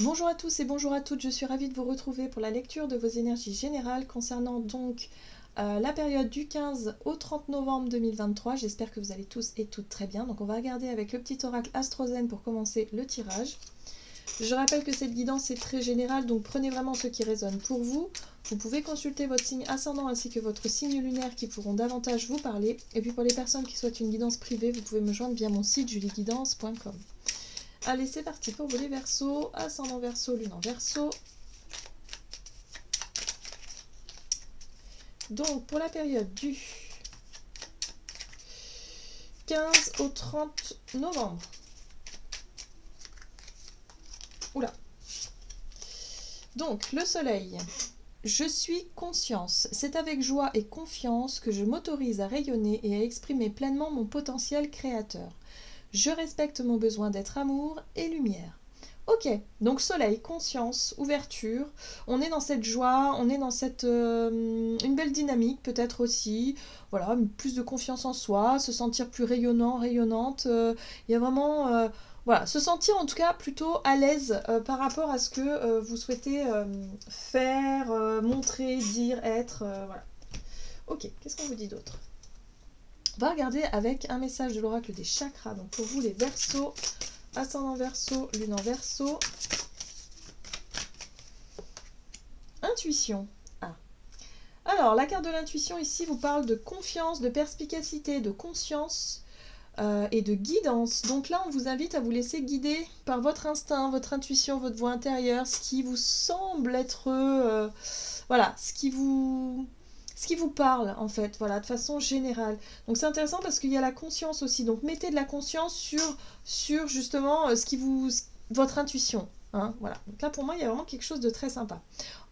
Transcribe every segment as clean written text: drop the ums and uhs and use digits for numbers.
Bonjour à tous et bonjour à toutes, je suis ravie de vous retrouver pour la lecture de vos énergies générales concernant donc la période du 15 au 30 novembre 2023. J'espère que vous allez tous et toutes très bien. Donc on va regarder avec le petit oracle Astrozen pour commencer le tirage. Je rappelle que cette guidance est très générale, donc prenez vraiment ce qui résonne pour vous. Vous pouvez consulter votre signe ascendant ainsi que votre signe lunaire qui pourront davantage vous parler. Et puis pour les personnes qui souhaitent une guidance privée, vous pouvez me joindre via mon site julieguidance.com. Allez, c'est parti pour vous les Verseaux, ascendant Verseau, lune en Verseau. Donc, pour la période du 15 au 30 novembre. Oula. Donc, le soleil. Je suis conscience. C'est avec joie et confiance que je m'autorise à rayonner et à exprimer pleinement mon potentiel créateur. Je respecte mon besoin d'être amour et lumière. Ok, donc soleil, conscience, ouverture, on est dans cette joie, on est dans cette une belle dynamique peut-être aussi, voilà, plus de confiance en soi, se sentir plus rayonnant, rayonnante, il y a vraiment, voilà, se sentir en tout cas plutôt à l'aise par rapport à ce que vous souhaitez faire, montrer, dire, être, voilà. Ok, qu'est-ce qu'on vous dit d'autre ? On va regarder avec un message de l'oracle des chakras, donc pour vous les Verseaux, ascendant Verseau, lune en Verseau. Intuition. Ah. Alors, la carte de l'intuition ici vous parle de confiance, de perspicacité, de conscience et de guidance. Donc là, on vous invite à vous laisser guider par votre instinct, votre intuition, votre voix intérieure, ce qui vous semble être... voilà, ce qui vous parle en fait, voilà, de façon générale. Donc c'est intéressant parce qu'il y a la conscience aussi. Donc mettez de la conscience sur justement votre intuition. Hein, voilà. Donc là pour moi il y a vraiment quelque chose de très sympa.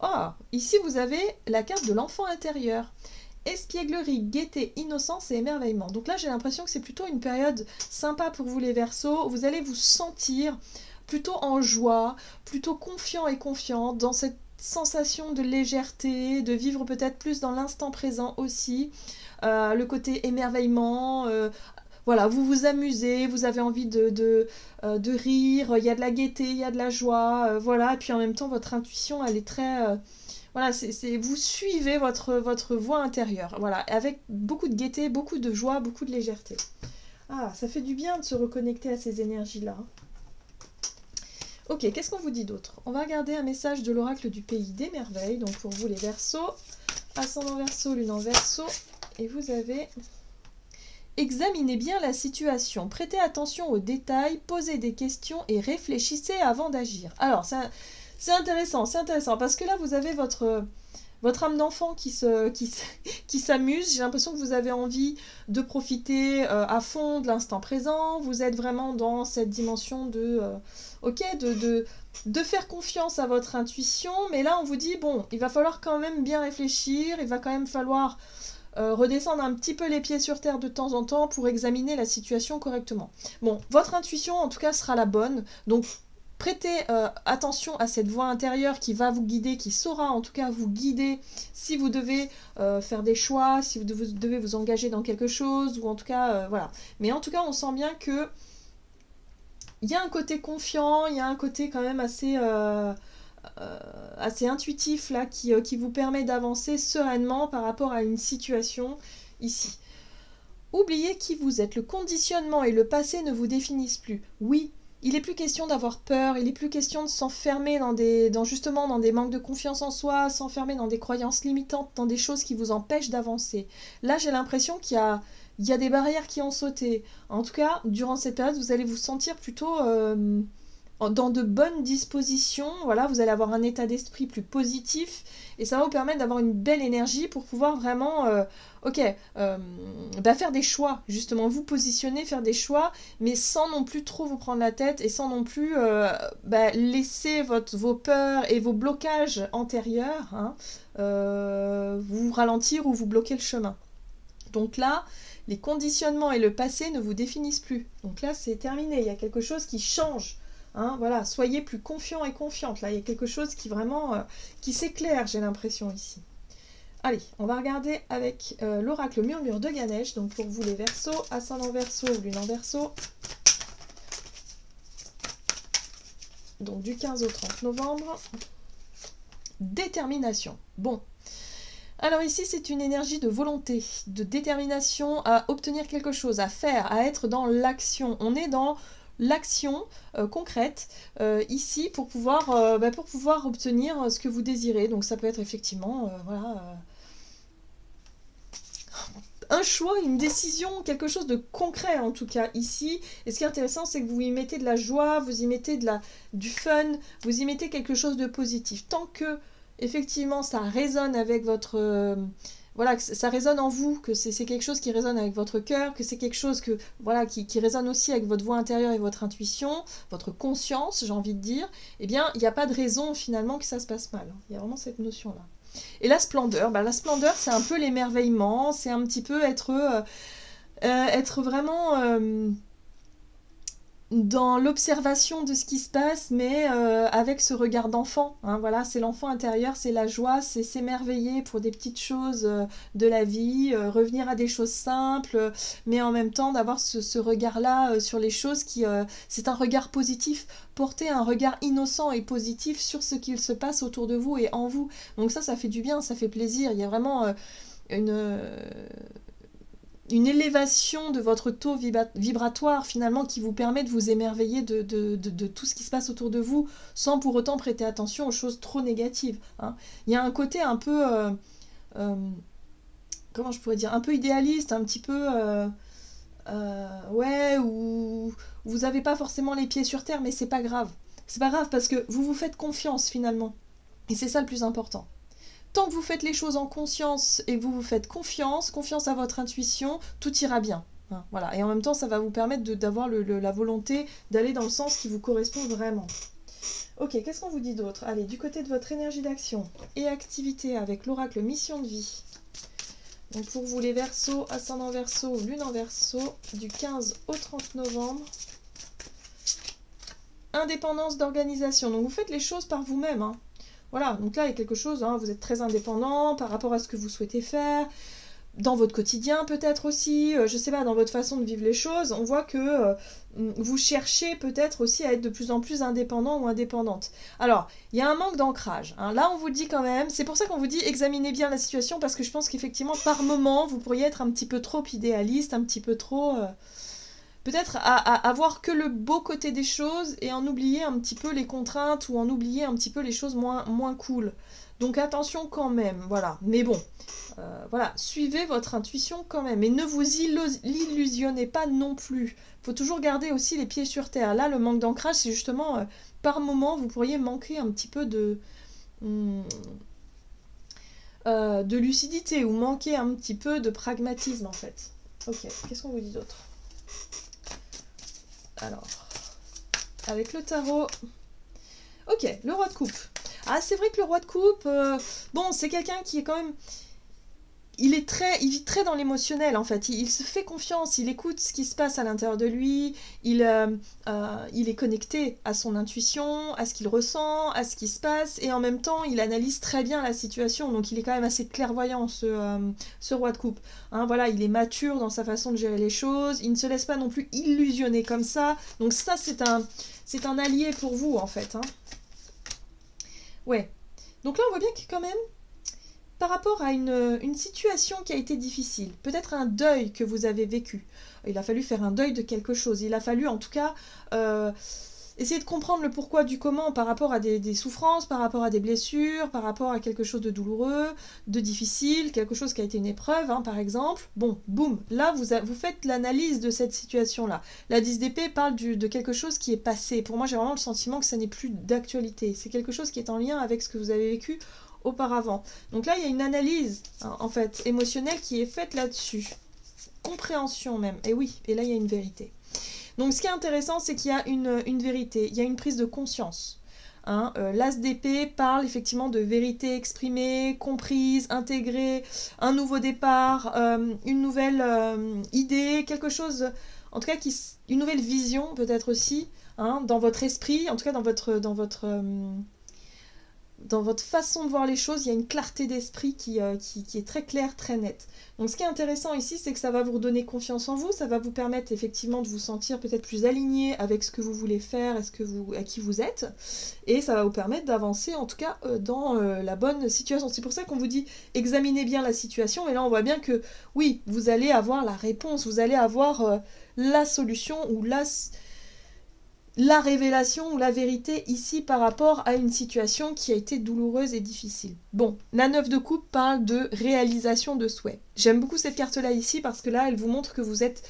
Oh, ici vous avez la carte de l'enfant intérieur. Espièglerie, gaieté, innocence et émerveillement. Donc là j'ai l'impression que c'est plutôt une période sympa pour vous les Verseaux. Vous allez vous sentir plutôt en joie, plutôt confiant et confiante dans cette sensation de légèreté, de vivre peut-être plus dans l'instant présent aussi, le côté émerveillement, voilà, vous vous amusez, vous avez envie de rire, il y a de la gaieté, il y a de la joie, voilà, et puis en même temps votre intuition elle est très... voilà, vous suivez votre voix intérieure, voilà, avec beaucoup de gaieté, beaucoup de joie, beaucoup de légèreté. Ah, ça fait du bien de se reconnecter à ces énergies-là. Ok, qu'est-ce qu'on vous dit d'autre? On va regarder un message de l'oracle du pays des merveilles. Donc pour vous les Verseaux, ascendant Verseau, lune en Verseau. Et vous avez... Examinez bien la situation, prêtez attention aux détails, posez des questions et réfléchissez avant d'agir. Alors, c'est intéressant parce que là, vous avez votre âme d'enfant qui s'amuse. J'ai l'impression que vous avez envie de profiter à fond de l'instant présent. Vous êtes vraiment dans cette dimension de faire confiance à votre intuition. Mais là, on vous dit, bon, il va falloir quand même bien réfléchir. Il va quand même falloir redescendre un petit peu les pieds sur terre de temps en temps pour examiner la situation correctement. Bon, votre intuition, en tout cas, sera la bonne. Donc, prêtez attention à cette voix intérieure qui va vous guider, qui saura en tout cas vous guider si vous devez faire des choix, si vous devez vous engager dans quelque chose, ou en tout cas, voilà. Mais en tout cas, on sent bien que il y a un côté confiant, il y a un côté quand même assez intuitif là, qui vous permet d'avancer sereinement par rapport à une situation ici. Oubliez qui vous êtes, le conditionnement et le passé ne vous définissent plus. Oui, il n'est plus question d'avoir peur, il n'est plus question de s'enfermer justement dans des manques de confiance en soi, s'enfermer dans des croyances limitantes, dans des choses qui vous empêchent d'avancer. Là, j'ai l'impression qu'il y a des barrières qui ont sauté. En tout cas, durant cette période, vous allez vous sentir plutôt dans de bonnes dispositions. Voilà, vous allez avoir un état d'esprit plus positif et ça va vous permettre d'avoir une belle énergie pour pouvoir vraiment faire des choix, justement vous positionner, faire des choix, mais sans non plus trop vous prendre la tête et sans non plus laisser vos peurs et vos blocages antérieurs vous ralentir ou vous bloquer le chemin. Donc là, les conditionnements et le passé ne vous définissent plus. Donc là, c'est terminé, il y a quelque chose qui change. Hein, voilà, soyez plus confiants et confiantes. Là, il y a quelque chose qui vraiment qui s'éclaire, j'ai l'impression ici. Allez, on va regarder avec l'oracle murmure de Ganesh. Donc pour vous les Verseaux, ascendant Verseau, lune en Verseau. Donc du 15 au 30 novembre. Détermination. Bon. Alors ici, c'est une énergie de volonté, de détermination à obtenir quelque chose, à faire, à être dans l'action. On est dans l'action concrète ici pour pouvoir obtenir ce que vous désirez. Donc ça peut être effectivement voilà, un choix, une décision, quelque chose de concret en tout cas ici. Et ce qui est intéressant, c'est que vous y mettez de la joie, vous y mettez du fun, vous y mettez quelque chose de positif. Tant que effectivement ça résonne avec votre... voilà, que ça résonne en vous, que c'est quelque chose qui résonne avec votre cœur, que c'est quelque chose que, voilà, qui résonne aussi avec votre voix intérieure et votre intuition, votre conscience, j'ai envie de dire, eh bien, il n'y a pas de raison finalement que ça se passe mal. Il y a vraiment cette notion-là. Et la splendeur, c'est un peu l'émerveillement, c'est un petit peu être vraiment dans l'observation de ce qui se passe, mais avec ce regard d'enfant. Hein, voilà, c'est l'enfant intérieur, c'est la joie, c'est s'émerveiller pour des petites choses de la vie, revenir à des choses simples, mais en même temps d'avoir ce regard-là sur les choses qui... c'est un regard positif, porter un regard innocent et positif sur ce qu'il se passe autour de vous et en vous. Donc ça fait du bien, ça fait plaisir. Il y a vraiment une élévation de votre taux vibratoire finalement qui vous permet de vous émerveiller de tout ce qui se passe autour de vous sans pour autant prêter attention aux choses trop négatives. Hein. Il y a un côté un peu, comment je pourrais dire, un peu idéaliste, un petit peu, ouais, où vous n'avez pas forcément les pieds sur terre, mais c'est pas grave. C'est pas grave parce que vous vous faites confiance finalement. Et c'est ça le plus important. Tant que vous faites les choses en conscience et que vous vous faites confiance à votre intuition, tout ira bien. Hein, voilà. Et en même temps, ça va vous permettre d'avoir la volonté d'aller dans le sens qui vous correspond vraiment. Ok, qu'est-ce qu'on vous dit d'autre? Allez, du côté de votre énergie d'action et activité avec l'oracle mission de vie. Donc pour vous les Verseaux, ascendant Verseau, lune en Verseau, du 15 au 30 novembre. Indépendance d'organisation. Donc vous faites les choses par vous-même, hein. Voilà, donc là, il y a quelque chose, hein, vous êtes très indépendant par rapport à ce que vous souhaitez faire, dans votre quotidien peut-être aussi, je sais pas, dans votre façon de vivre les choses, on voit que vous cherchez peut-être aussi à être de plus en plus indépendant ou indépendante. Alors, il y a un manque d'ancrage, hein. Là on vous dit quand même, c'est pour ça qu'on vous dit examinez bien la situation, parce que je pense qu'effectivement, par moment, vous pourriez être un petit peu trop idéaliste, un petit peu trop... peut-être à voir que le beau côté des choses et en oublier un petit peu les contraintes ou en oublier un petit peu les choses moins cool. Donc attention quand même, voilà. Mais bon, voilà, suivez votre intuition quand même. Et ne vous illusionnez pas non plus. Il faut toujours garder aussi les pieds sur terre. Là, le manque d'ancrage, c'est justement, par moment, vous pourriez manquer un petit peu de lucidité ou manquer un petit peu de pragmatisme en fait. Ok, qu'est-ce qu'on vous dit d'autre ? Alors, avec le tarot... Ok, le roi de coupe. Ah, c'est vrai que le roi de coupe, bon, c'est quelqu'un qui est quand même... Il vit très dans l'émotionnel, en fait. Il se fait confiance, il écoute ce qui se passe à l'intérieur de lui, il est connecté à son intuition, à ce qu'il ressent, à ce qui se passe, et en même temps, il analyse très bien la situation, donc il est quand même assez clairvoyant, ce roi de coupe. Hein, voilà, il est mature dans sa façon de gérer les choses, il ne se laisse pas non plus illusionner comme ça, donc ça, c'est un allié pour vous, en fait. Hein. Ouais. Donc là, on voit bien qu'il quand même... par rapport à une situation qui a été difficile, peut-être un deuil que vous avez vécu. Il a fallu faire un deuil de quelque chose. Il a fallu en tout cas essayer de comprendre le pourquoi du comment par rapport à des souffrances, par rapport à des blessures, par rapport à quelque chose de douloureux, de difficile, quelque chose qui a été une épreuve, hein, par exemple. Bon, boum, là vous faites l'analyse de cette situation-là. La 10 d'épée parle de quelque chose qui est passé. Pour moi, j'ai vraiment le sentiment que ça n'est plus d'actualité. C'est quelque chose qui est en lien avec ce que vous avez vécu auparavant. Donc là, il y a une analyse, hein, en fait, émotionnelle qui est faite là-dessus. Compréhension même. Et oui, et là, il y a une vérité. Donc ce qui est intéressant, c'est qu'il y a une vérité, il y a une prise de conscience. Hein, l'as d'épée parle effectivement de vérité exprimée, comprise, intégrée, un nouveau départ, une nouvelle idée, quelque chose, en tout cas, une nouvelle vision peut-être aussi, hein, dans votre esprit, en tout cas dans votre dans votre façon de voir les choses, il y a une clarté d'esprit qui est très claire, très nette. Donc ce qui est intéressant ici, c'est que ça va vous redonner confiance en vous, ça va vous permettre effectivement de vous sentir peut-être plus aligné avec ce que vous voulez faire et à qui vous êtes, et ça va vous permettre d'avancer en tout cas dans la bonne situation. C'est pour ça qu'on vous dit examinez bien la situation, mais là on voit bien que oui, vous allez avoir la réponse, vous allez avoir la solution ou la révélation ou la vérité ici par rapport à une situation qui a été douloureuse et difficile. Bon, la 9 de coupe parle de réalisation de souhaits. J'aime beaucoup cette carte-là ici parce que là, elle vous montre que vous êtes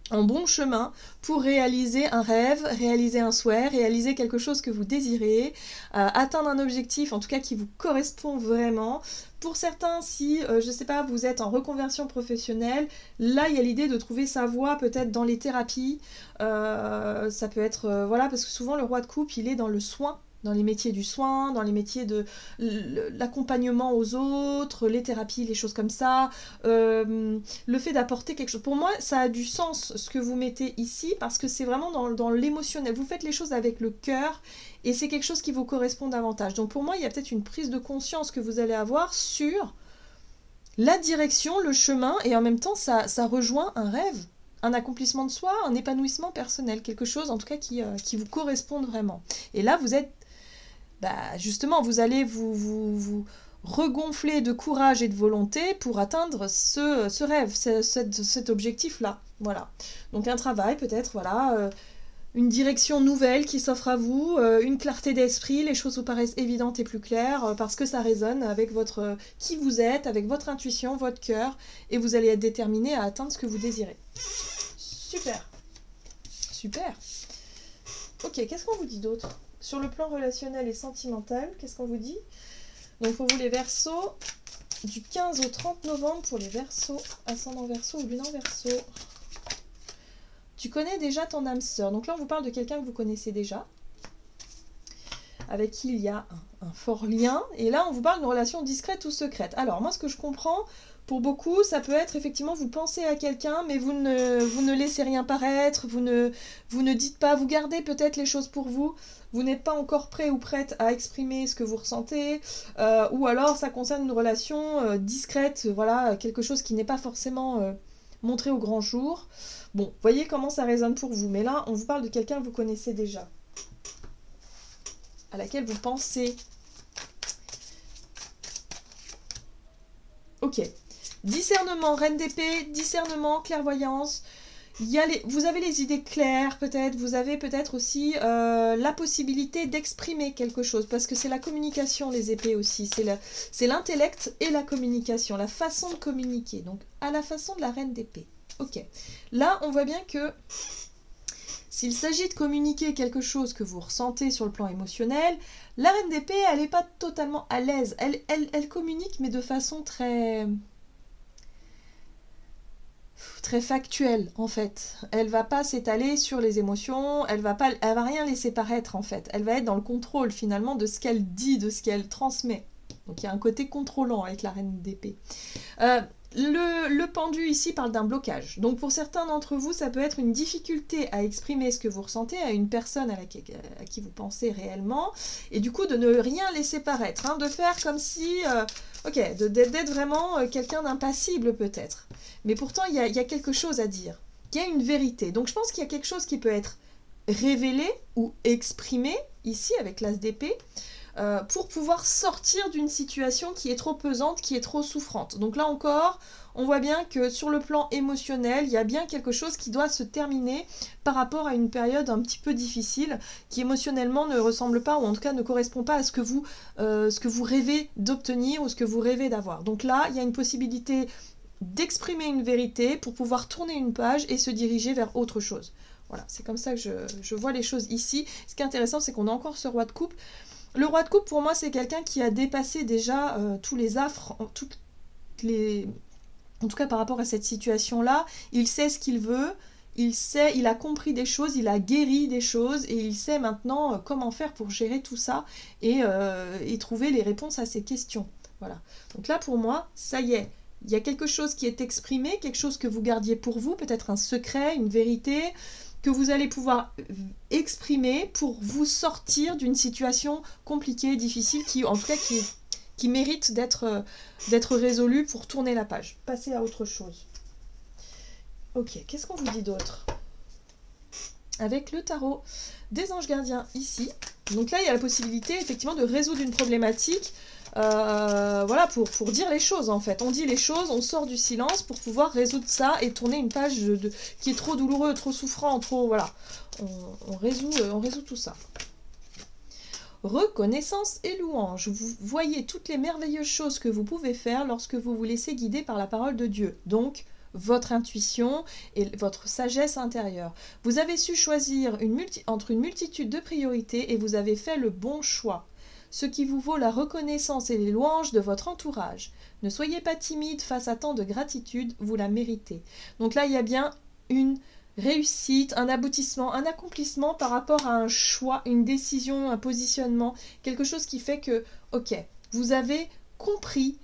en bon chemin pour réaliser un rêve, réaliser un souhait, réaliser quelque chose que vous désirez, atteindre un objectif en tout cas qui vous correspond vraiment. Pour certains, si, je sais pas, vous êtes en reconversion professionnelle, là il y a l'idée de trouver sa voie peut-être dans les thérapies, ça peut être, voilà, parce que souvent le roi de coupe il est dans le soin, dans les métiers du soin, dans les métiers de l'accompagnement aux autres, les thérapies, les choses comme ça, le fait d'apporter quelque chose. Pour moi, ça a du sens ce que vous mettez ici, parce que c'est vraiment dans l'émotionnel. Vous faites les choses avec le cœur, et c'est quelque chose qui vous correspond davantage. Donc pour moi, il y a peut-être une prise de conscience que vous allez avoir sur la direction, le chemin, et en même temps, ça rejoint un rêve, un accomplissement de soi, un épanouissement personnel, quelque chose en tout cas qui vous corresponde vraiment. Et là, vous êtes justement, vous allez vous regonfler de courage et de volonté pour atteindre ce rêve, cet objectif-là. Voilà. Donc un travail peut-être, voilà, une direction nouvelle qui s'offre à vous, une clarté d'esprit, les choses vous paraissent évidentes et plus claires parce que ça résonne avec qui vous êtes, avec votre intuition, votre cœur, et vous allez être déterminé à atteindre ce que vous désirez. Super. Super. Ok, qu'est-ce qu'on vous dit d'autre ? Sur le plan relationnel et sentimental, qu'est-ce qu'on vous dit ? Donc pour vous les Verseaux, du 15 au 30 novembre pour les Verseaux, ascendant Verseau ou lune en Verseau. Tu connais déjà ton âme sœur. Donc là on vous parle de quelqu'un que vous connaissez déjà, avec qui il y a un fort lien. Et là on vous parle d'une relation discrète ou secrète. Alors moi ce que je comprends, pour beaucoup, ça peut être effectivement, vous pensez à quelqu'un, mais vous ne laissez rien paraître, vous ne dites pas, vous gardez peut-être les choses pour vous, vous n'êtes pas encore prêt ou prête à exprimer ce que vous ressentez, ou alors ça concerne une relation discrète, voilà, quelque chose qui n'est pas forcément montré au grand jour. Bon, voyez comment ça résonne pour vous, mais là, on vous parle de quelqu'un que vous connaissez déjà, à laquelle vous pensez. Ok. Discernement, reine d'épée, discernement, clairvoyance. Vous avez les idées claires peut-être, vous avez peut-être aussi la possibilité d'exprimer quelque chose, parce que c'est la communication, les épées aussi, c'est l'intellect et la communication, la façon de communiquer, donc à la façon de la reine d'épée. Ok, là on voit bien que s'il s'agit de communiquer quelque chose que vous ressentez sur le plan émotionnel, la reine d'épée, elle n'est pas totalement à l'aise, elle communique mais de façon très factuelle en fait. Elle va pas s'étaler sur les émotions, elle va rien laisser paraître en fait. Elle va être dans le contrôle finalement de ce qu'elle dit, de ce qu'elle transmet. Donc il y a un côté contrôlant avec la reine d'épée. Le pendu ici parle d'un blocage. Donc pour certains d'entre vous, ça peut être une difficulté à exprimer ce que vous ressentez à une personne à qui vous pensez réellement, et du coup de ne rien laisser paraître, hein, de faire comme si... d'être vraiment quelqu'un d'impassible peut-être. Mais pourtant, il y a quelque chose à dire. Il y a une vérité. Donc je pense qu'il y a quelque chose qui peut être révélé ou exprimé, ici avec l'as d'épée, pour pouvoir sortir d'une situation qui est trop pesante, qui est trop souffrante. Donc là encore, on voit bien que sur le plan émotionnel, il y a bien quelque chose qui doit se terminer par rapport à une période un petit peu difficile, qui émotionnellement ne ressemble pas, ou en tout cas ne correspond pas à ce que vous rêvez d'obtenir ou ce que vous rêvez d'avoir. Donc là, il y a une possibilité d'exprimer une vérité pour pouvoir tourner une page et se diriger vers autre chose. Voilà, c'est comme ça que je vois les choses ici. Ce qui est intéressant, c'est qu'on a encore ce roi de coupe. Le roi de coupe, pour moi, c'est quelqu'un qui a dépassé déjà tous les affres, en tout cas par rapport à cette situation-là. Il sait ce qu'il veut, il a compris des choses, il a guéri des choses, et il sait maintenant comment faire pour gérer tout ça et trouver les réponses à ces questions. Voilà. Donc là, pour moi, ça y est. Il y a quelque chose qui est exprimé, quelque chose que vous gardiez pour vous, peut-être un secret, une vérité, que vous allez pouvoir exprimer pour vous sortir d'une situation compliquée, difficile, qui en tout cas qui mérite d'être résolue pour tourner la page. Passer à autre chose. Ok, qu'est-ce qu'on vous dit d'autre? Avec le tarot des anges gardiens ici. Donc là, il y a la possibilité effectivement de résoudre une problématique. Voilà, pour dire les choses en fait. On dit les choses, on sort du silence pour pouvoir résoudre ça et tourner une page qui est trop douloureux, trop souffrant, trop... Voilà. On résout tout ça. Reconnaissance et louange. Vous voyez toutes les merveilleuses choses que vous pouvez faire lorsque vous vous laissez guider par la parole de Dieu. Donc, votre intuition et votre sagesse intérieure. Vous avez su choisir entre une multitude de priorités et vous avez fait le bon choix. Ce qui vous vaut la reconnaissance et les louanges de votre entourage. Ne soyez pas timide face à tant de gratitude, vous la méritez. Donc là, il y a bien une réussite, un aboutissement, un accomplissement par rapport à un choix, une décision, un positionnement, quelque chose qui fait que, ok, vous avez compris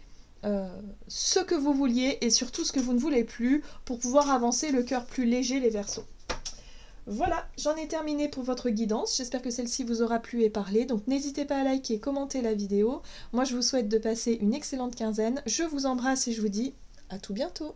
ce que vous vouliez et surtout ce que vous ne voulez plus pour pouvoir avancer le cœur plus léger, les Verseaux. Voilà, j'en ai terminé pour votre guidance. J'espère que celle-ci vous aura plu et parlé. Donc n'hésitez pas à liker, commenter la vidéo. Moi, je vous souhaite de passer une excellente quinzaine. Je vous embrasse et je vous dis à tout bientôt.